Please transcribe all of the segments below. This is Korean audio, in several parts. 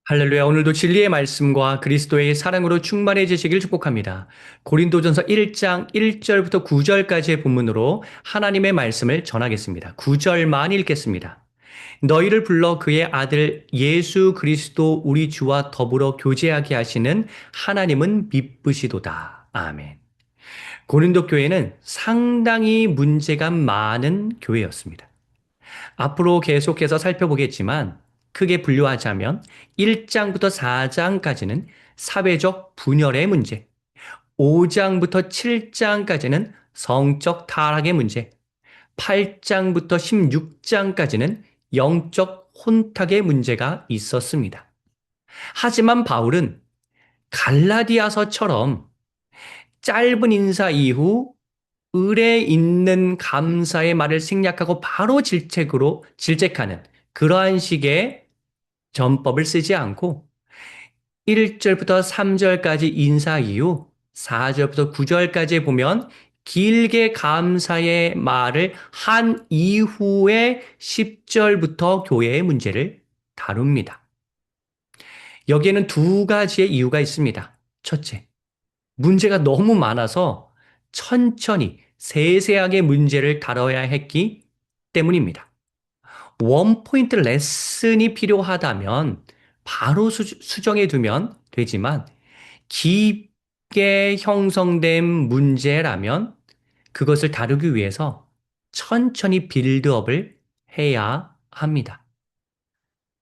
할렐루야. 오늘도 진리의 말씀과 그리스도의 사랑으로 충만해지시길 축복합니다. 고린도전서 1장 1절부터 9절까지의 본문으로 하나님의 말씀을 전하겠습니다. 9절만 읽겠습니다. 너희를 불러 그의 아들 예수 그리스도 우리 주와 더불어 교제하게 하시는 하나님은 미쁘시도다. 아멘. 고린도 교회는 상당히 문제가 많은 교회였습니다. 앞으로 계속해서 살펴보겠지만 크게 분류하자면 1장부터 4장까지는 사회적 분열의 문제, 5장부터 7장까지는 성적 타락의 문제, 8장부터 16장까지는 영적 혼탁의 문제가 있었습니다. 하지만 바울은 갈라디아서처럼 짧은 인사 이후 을에 있는 감사의 말을 생략하고 바로 질책하는 그러한 식의 전법을 쓰지 않고 1절부터 3절까지 인사 이후 4절부터 9절까지 보면 길게 감사의 말을 한 이후에 10절부터 교회의 문제를 다룹니다. 여기에는 두 가지의 이유가 있습니다. 첫째, 문제가 너무 많아서 천천히 세세하게 문제를 다뤄야 했기 때문입니다. 원포인트 레슨이 필요하다면 바로 수정해 두면 되지만 깊게 형성된 문제라면 그것을 다루기 위해서 천천히 빌드업을 해야 합니다.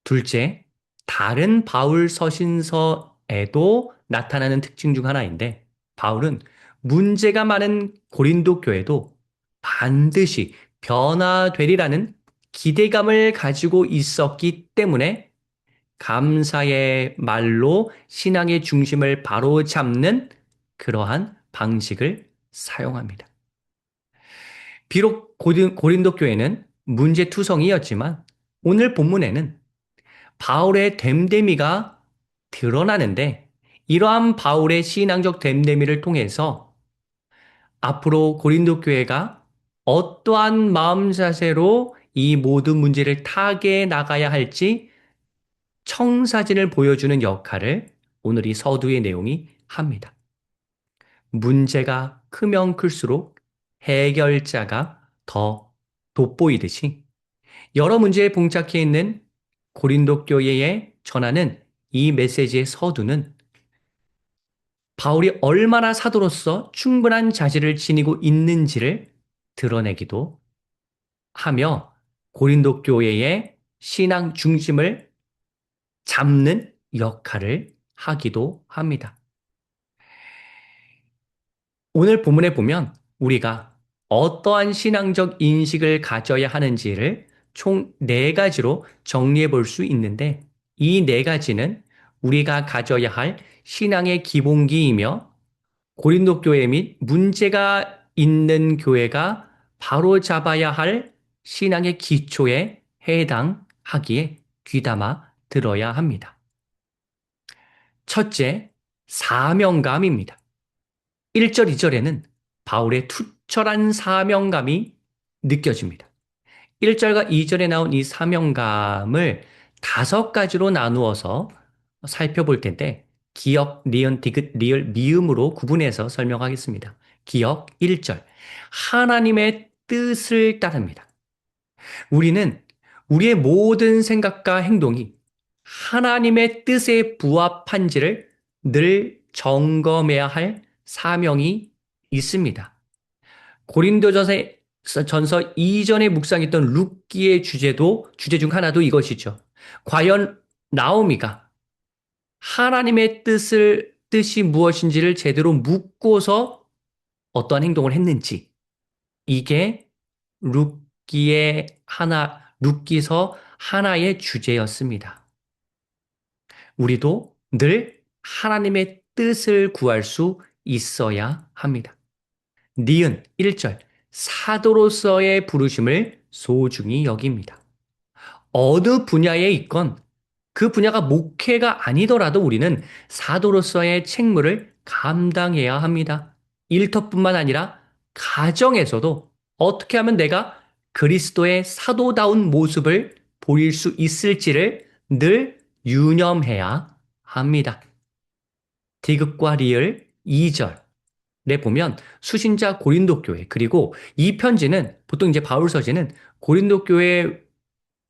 둘째, 다른 바울 서신서에도 나타나는 특징 중 하나인데 바울은 문제가 많은 고린도 교회도 반드시 변화되리라는 기대감을 가지고 있었기 때문에 감사의 말로 신앙의 중심을 바로잡는 그러한 방식을 사용합니다. 비록 고린도 교회는 문제투성이었지만 오늘 본문에는 바울의 됨됨이가 드러나는데 이러한 바울의 신앙적 됨됨이를 통해서 앞으로 고린도 교회가 어떠한 마음 자세로 이 모든 문제를 타개해 나가야 할지 청사진을 보여주는 역할을 오늘 이 서두의 내용이 합니다. 문제가 크면 클수록 해결자가 더 돋보이듯이 여러 문제에 봉착해 있는 고린도 교회에 전하는 이 메시지의 서두는 바울이 얼마나 사도로서 충분한 자질을 지니고 있는지를 드러내기도 하며 고린도 교회의 신앙 중심을 잡는 역할을 하기도 합니다. 오늘 본문에 보면 우리가 어떠한 신앙적 인식을 가져야 하는지를 총 네 가지로 정리해 볼 수 있는데 이 네 가지는 우리가 가져야 할 신앙의 기본기이며 고린도 교회 및 문제가 있는 교회가 바로 잡아야 할 신앙의 기초에 해당하기에 귀담아 들어야 합니다. 첫째, 사명감입니다. 1절, 2절에는 바울의 투철한 사명감이 느껴집니다. 1절과 2절에 나온 이 사명감을 다섯 가지로 나누어서 살펴볼 텐데, 기역, 니은, 디귿, 리을, 미음으로 구분해서 설명하겠습니다. 기역 1절. 하나님의 뜻을 따릅니다. 우리는 우리의 모든 생각과 행동이 하나님의 뜻에 부합한지를 늘 점검해야 할 사명이 있습니다. 고린도전서 이전에 묵상했던 룻기의 주제 중 하나도 이것이죠. 과연 나오미가 하나님의 뜻이 무엇인지를 제대로 묻고서 어떠한 행동을 했는지 이게 룻기서 하나의 주제였습니다. 우리도 늘 하나님의 뜻을 구할 수 있어야 합니다. 니은 1절 사도로서의 부르심을 소중히 여깁니다. 어느 분야에 있건 그 분야가 목회가 아니더라도 우리는 사도로서의 책무를 감당해야 합니다. 일터뿐만 아니라 가정에서도 어떻게 하면 내가 그리스도의 사도다운 모습을 보일 수 있을지를 늘 유념해야 합니다. 디귿과 리을 2절에 보면 수신자 고린도 교회 그리고 이 편지는 보통 이제 바울서지는 고린도 교회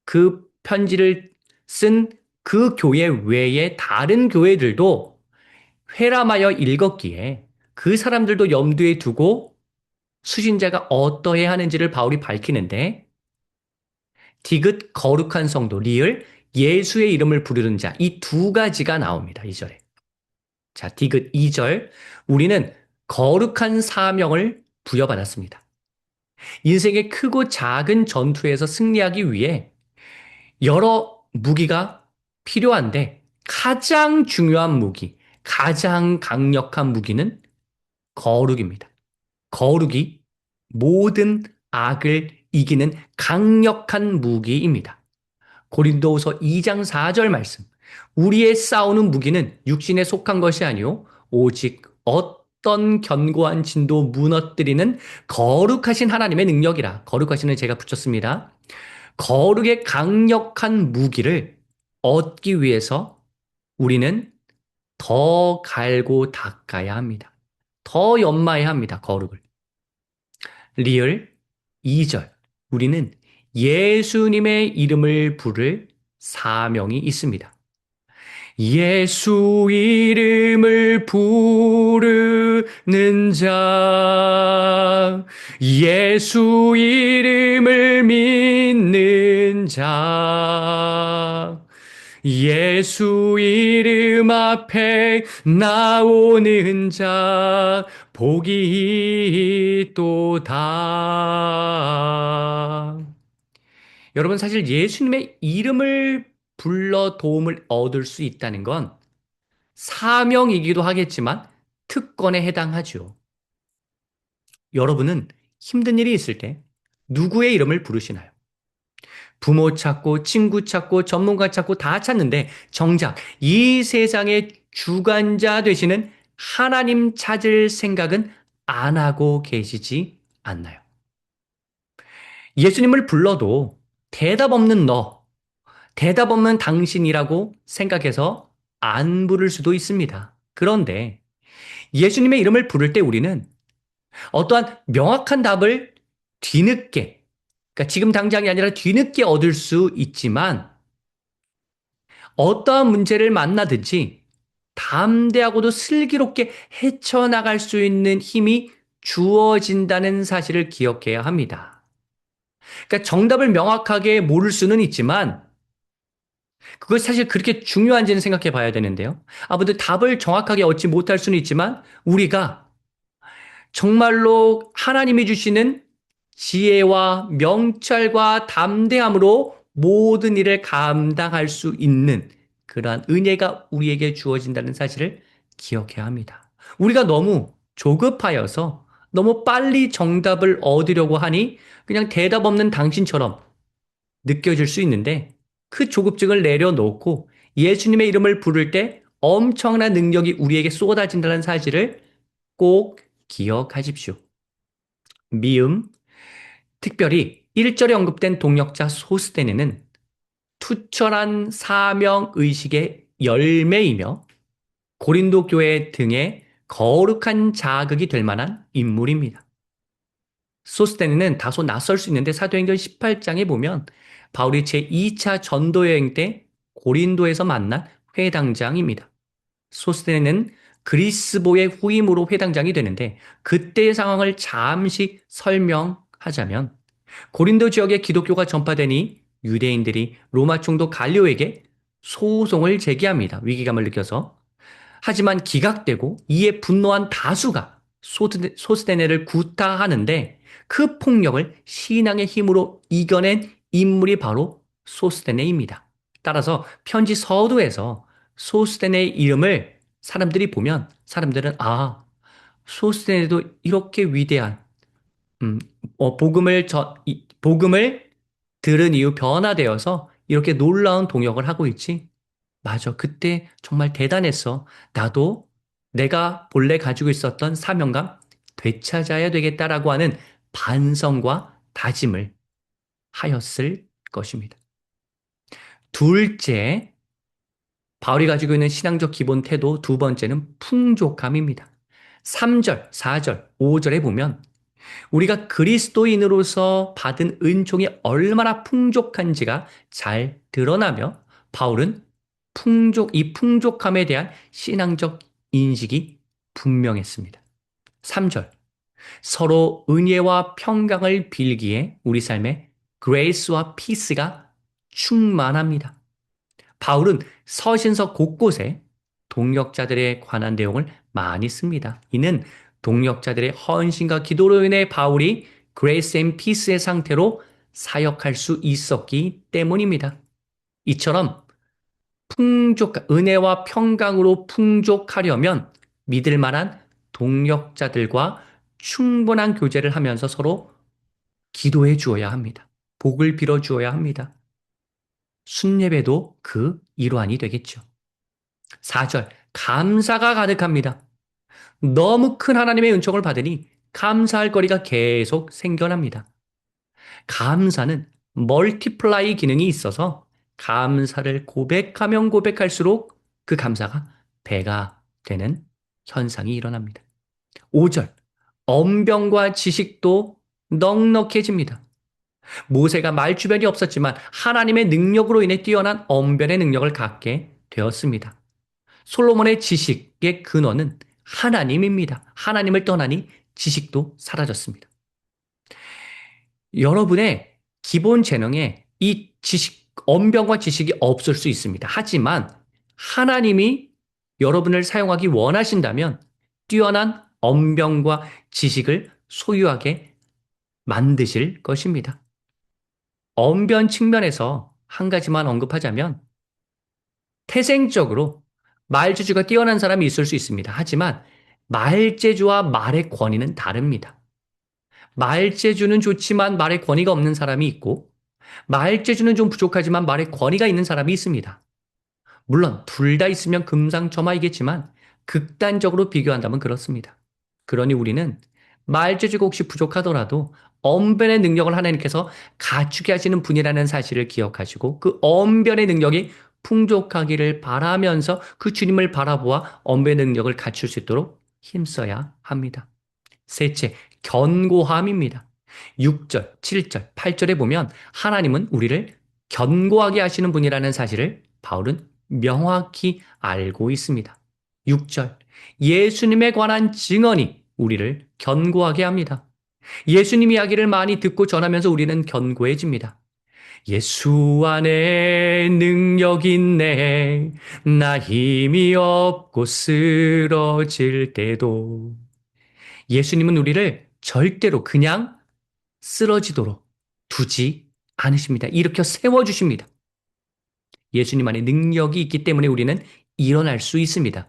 그 편지를 쓴 그 교회 외에 다른 교회들도 회람하여 읽었기에 그 사람들도 염두에 두고 수신자가 어떠해야 하는지를 바울이 밝히는데 디귿 거룩한 성도 리을 예수의 이름을 부르는 자 이 두 가지가 나옵니다. 2절에. 자, 디귿 2절 우리는 거룩한 사명을 부여받았습니다. 인생의 크고 작은 전투에서 승리하기 위해 여러 무기가 필요한데 가장 중요한 무기, 가장 강력한 무기는 거룩입니다. 거룩이 모든 악을 이기는 강력한 무기입니다. 고린도후서 2장 4절 말씀. 우리의 싸우는 무기는 육신에 속한 것이 아니요 오직 어떤 견고한 진도 무너뜨리는 거룩하신 하나님의 능력이라. 거룩하신을 제가 붙였습니다. 거룩의 강력한 무기를 얻기 위해서 우리는 더 갈고 닦아야 합니다. 더 연마해야 합니다. 거룩을. 리얼 2절. 우리는 예수님의 이름을 부를 사명이 있습니다. 예수 이름을 부르는 자, 예수 이름을 믿는 자, 예수 이름 앞에 나오는 자, 복이 있도다. 여러분, 사실 예수님의 이름을 불러 도움을 얻을 수 있다는 건 사명이기도 하겠지만 특권에 해당하죠. 여러분은 힘든 일이 있을 때 누구의 이름을 부르시나요? 부모 찾고 친구 찾고 전문가 찾고 다 찾는데 정작 이 세상의 주관자 되시는 하나님 찾을 생각은 안 하고 계시지 않나요? 예수님을 불러도 대답 없는 너, 대답 없는 당신이라고 생각해서 안 부를 수도 있습니다. 그런데 예수님의 이름을 부를 때 우리는 어떠한 명확한 답을 뒤늦게, 그러니까 지금 당장이 아니라 뒤늦게 얻을 수 있지만 어떠한 문제를 만나든지 담대하고도 슬기롭게 헤쳐나갈 수 있는 힘이 주어진다는 사실을 기억해야 합니다. 그러니까 정답을 명확하게 모를 수는 있지만 그것이 사실 그렇게 중요한지는 생각해 봐야 되는데요. 아무튼 답을 정확하게 얻지 못할 수는 있지만 우리가 정말로 하나님이 주시는 지혜와 명철과 담대함으로 모든 일을 감당할 수 있는 그러한 은혜가 우리에게 주어진다는 사실을 기억해야 합니다. 우리가 너무 조급하여서 너무 빨리 정답을 얻으려고 하니 그냥 대답 없는 당신처럼 느껴질 수 있는데 그 조급증을 내려놓고 예수님의 이름을 부를 때 엄청난 능력이 우리에게 쏟아진다는 사실을 꼭 기억하십시오. 미음, 특별히 1절에 언급된 동역자 소스테네는 투철한 사명 의식의 열매이며 고린도 교회 등의 거룩한 자극이 될 만한 인물입니다. 소스테네는 다소 낯설 수 있는데 사도행전 18장에 보면 바울이 제2차 전도 여행 때 고린도에서 만난 회당장입니다. 소스테네는 그리스보의 후임으로 회당장이 되는데 그때의 상황을 잠시 설명하자면 고린도 지역에 기독교가 전파되니 유대인들이 로마 총독 갈리오에게 소송을 제기합니다. 위기감을 느껴서. 하지만 기각되고 이에 분노한 다수가 소스테네를 구타하는데 그 폭력을 신앙의 힘으로 이겨낸 인물이 바로 소스테네입니다. 따라서 편지 서두에서 소스테네의 이름을 사람들이 보면 사람들은 소스테네도 이렇게 위대한 복음을 들은 이후 변화되어서 이렇게 놀라운 동역을 하고 있지. 맞아. 그때 정말 대단했어. 나도 내가 본래 가지고 있었던 사명감 되찾아야 되겠다라고 하는 반성과 다짐을 하였을 것입니다. 둘째, 바울이 가지고 있는 신앙적 기본 태도 두 번째는 풍족함입니다. 3절, 4절, 5절에 보면 우리가 그리스도인으로서 받은 은총이 얼마나 풍족한지가 잘 드러나며 바울은 이 풍족함에 대한 신앙적 인식이 분명했습니다. 3절, 서로 은혜와 평강을 빌기에 우리 삶에 그레이스와 피스가 충만합니다. 바울은 서신서 곳곳에 동역자들에 관한 내용을 많이 씁니다. 이는 동역자들의 헌신과 기도로 인해 바울이 그레이스 앤 피스의 상태로 사역할 수 있었기 때문입니다. 이처럼 은혜와 평강으로 풍족하려면 믿을 만한 동역자들과 충분한 교제를 하면서 서로 기도해 주어야 합니다. 복을 빌어 주어야 합니다. 순례배도 그 일환이 되겠죠. 4절, 감사가 가득합니다. 너무 큰 하나님의 은총을 받으니 감사할 거리가 계속 생겨납니다. 감사는 멀티플라이 기능이 있어서 감사를 고백하면 고백할수록 그 감사가 배가 되는 현상이 일어납니다. 5절, 언변과 지식도 넉넉해집니다. 모세가 말주변이 없었지만 하나님의 능력으로 인해 뛰어난 언변의 능력을 갖게 되었습니다. 솔로몬의 지식의 근원은 하나님입니다. 하나님을 떠나니 지식도 사라졌습니다. 여러분의 기본 재능에 이 언변과 지식이 없을 수 있습니다. 하지만 하나님이 여러분을 사용하기 원하신다면 뛰어난 언변과 지식을 소유하게 만드실 것입니다. 언변 측면에서 한 가지만 언급하자면 태생적으로 말재주가 뛰어난 사람이 있을 수 있습니다. 하지만 말재주와 말의 권위는 다릅니다. 말재주는 좋지만 말의 권위가 없는 사람이 있고 말재주는 좀 부족하지만 말의 권위가 있는 사람이 있습니다. 물론 둘 다 있으면 금상첨화이겠지만 극단적으로 비교한다면 그렇습니다. 그러니 우리는 말재주가 혹시 부족하더라도 언변의 능력을 하나님께서 갖추게 하시는 분이라는 사실을 기억하시고 그 언변의 능력이 풍족하기를 바라면서 그 주님을 바라보아 언변의 능력을 갖출 수 있도록 힘써야 합니다. 셋째, 견고함입니다. 6절, 7절, 8절에 보면 하나님은 우리를 견고하게 하시는 분이라는 사실을 바울은 명확히 알고 있습니다. 6절, 예수님에 관한 증언이 우리를 견고하게 합니다. 예수님 이야기를 많이 듣고 전하면서 우리는 견고해집니다. 예수 안에 능력 있네. 나 힘이 없고 쓰러질 때도. 예수님은 우리를 절대로 그냥 쓰러지도록 두지 않으십니다. 일으켜 세워주십니다. 예수님 안에 능력이 있기 때문에 우리는 일어날 수 있습니다.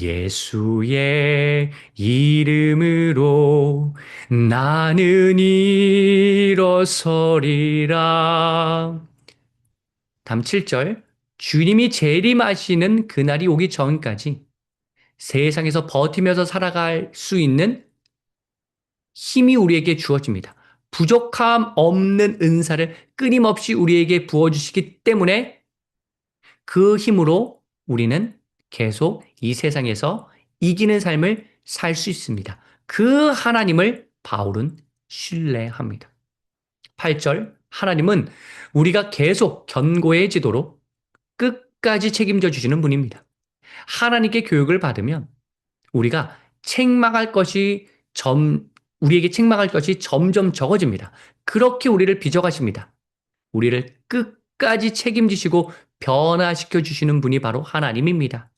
예수의 이름으로 나는 일어서리라. 다음 7절. 주님이 재림하시는 그날이 오기 전까지 세상에서 버티면서 살아갈 수 있는 힘이 우리에게 주어집니다. 부족함 없는 은사를 끊임없이 우리에게 부어주시기 때문에 그 힘으로 우리는 계속 이 세상에서 이기는 삶을 살 수 있습니다. 그 하나님을 바울은 신뢰합니다. 8절, 하나님은 우리가 계속 견고해지도록 끝까지 책임져 주시는 분입니다. 하나님께 교육을 받으면 우리가 책망할 것이 우리에게 책망할 것이 점점 적어집니다. 그렇게 우리를 빚어가십니다. 우리를 끝까지 책임지시고 변화시켜 주시는 분이 바로 하나님입니다.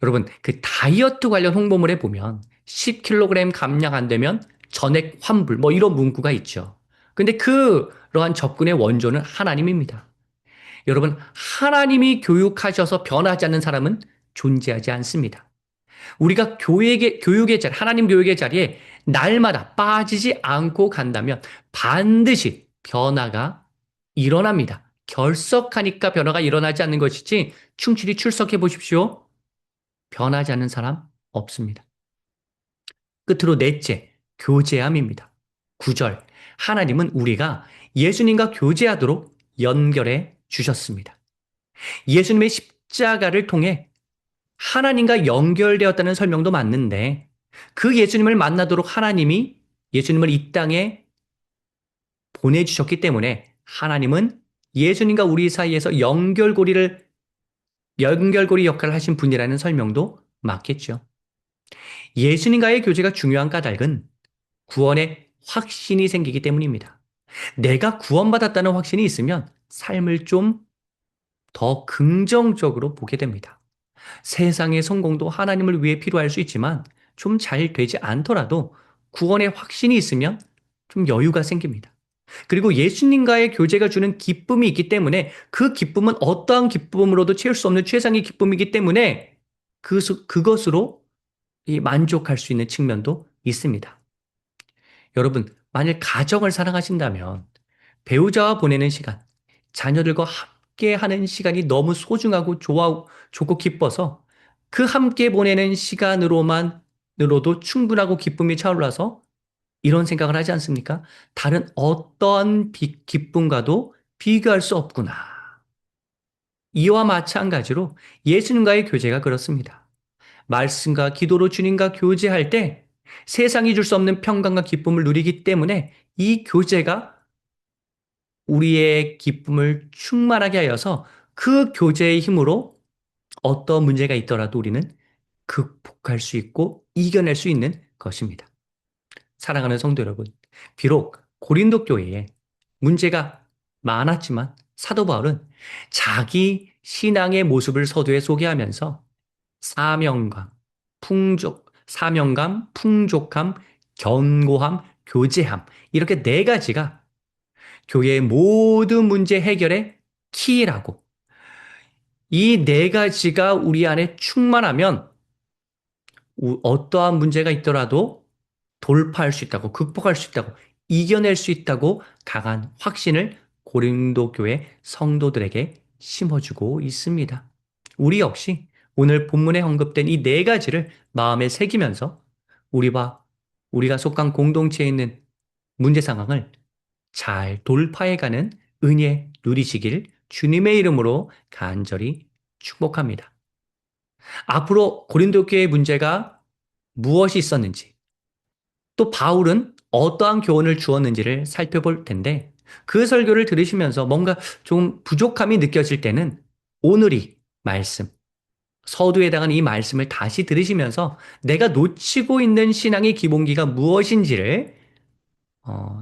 여러분, 그 다이어트 관련 홍보물에 보면 10kg 감량 안 되면 전액 환불, 뭐 이런 문구가 있죠. 근데 그러한 접근의 원조는 하나님입니다. 여러분, 하나님이 교육하셔서 변하지 않는 사람은 존재하지 않습니다. 우리가 교육의 자리, 하나님 교육의 자리에 날마다 빠지지 않고 간다면 반드시 변화가 일어납니다. 결석하니까 변화가 일어나지 않는 것이지 충실히 출석해 보십시오. 변하지 않는 사람 없습니다. 끝으로 넷째, 교제함입니다. 9절, 하나님은 우리가 예수님과 교제하도록 연결해 주셨습니다. 예수님의 십자가를 통해 하나님과 연결되었다는 설명도 맞는데 그 예수님을 만나도록 하나님이 예수님을 이 땅에 보내주셨기 때문에 하나님은 예수님과 우리 사이에서 연결고리 역할을 하신 분이라는 설명도 맞겠죠. 예수님과의 교제가 중요한 까닭은 구원의 확신이 생기기 때문입니다. 내가 구원받았다는 확신이 있으면 삶을 좀 더 긍정적으로 보게 됩니다. 세상의 성공도 하나님을 위해 필요할 수 있지만 좀 잘 되지 않더라도 구원의 확신이 있으면 좀 여유가 생깁니다. 그리고 예수님과의 교제가 주는 기쁨이 있기 때문에 그 기쁨은 어떠한 기쁨으로도 채울 수 없는 최상의 기쁨이기 때문에 그것으로 이 만족할 수 있는 측면도 있습니다. 여러분, 만일 가정을 사랑하신다면 배우자와 보내는 시간, 자녀들과 함께 하는 시간이 너무 소중하고 좋고 기뻐서 그 함께 보내는 시간으로도 충분하고 기쁨이 차올라서 이런 생각을 하지 않습니까? 다른 어떠한 기쁨과도 비교할 수 없구나. 이와 마찬가지로 예수님과의 교제가 그렇습니다. 말씀과 기도로 주님과 교제할 때 세상이 줄 수 없는 평강과 기쁨을 누리기 때문에 이 교제가 우리의 기쁨을 충만하게 하여서 그 교제의 힘으로 어떤 문제가 있더라도 우리는 극복할 수 있고 이겨낼 수 있는 것입니다. 사랑하는 성도 여러분, 비록 고린도 교회에 문제가 많았지만 사도 바울은 자기 신앙의 모습을 서두에 소개하면서 사명감, 풍족함, 견고함, 교제함 이렇게 네 가지가 교회의 모든 문제 해결의 키라고 이 네 가지가 우리 안에 충만하면 어떠한 문제가 있더라도 돌파할 수 있다고, 극복할 수 있다고, 이겨낼 수 있다고 강한 확신을 고린도 교회 성도들에게 심어주고 있습니다. 우리 역시 오늘 본문에 언급된 이 네 가지를 마음에 새기면서 우리가 속한 공동체에 있는 문제 상황을 잘 돌파해가는 은혜 누리시길 주님의 이름으로 간절히 축복합니다. 앞으로 고린도 교회의 문제가 무엇이 있었는지, 또 바울은 어떠한 교훈을 주었는지를 살펴볼 텐데, 그 설교를 들으시면서 뭔가 좀 부족함이 느껴질 때는 오늘이 말씀, 서두에 해당하는 이 말씀을 다시 들으시면서 내가 놓치고 있는 신앙의 기본기가 무엇인지를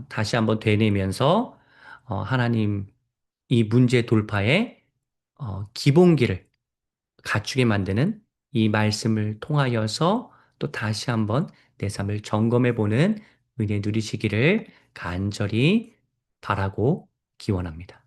다시 한번 되뇌면서 하나님 이 문제 돌파의 기본기를 갖추게 만드는 이 말씀을 통하여서 또 다시 한번 내 삶을 점검해 보는 은혜 누리시기를 간절히 바라고 기원합니다.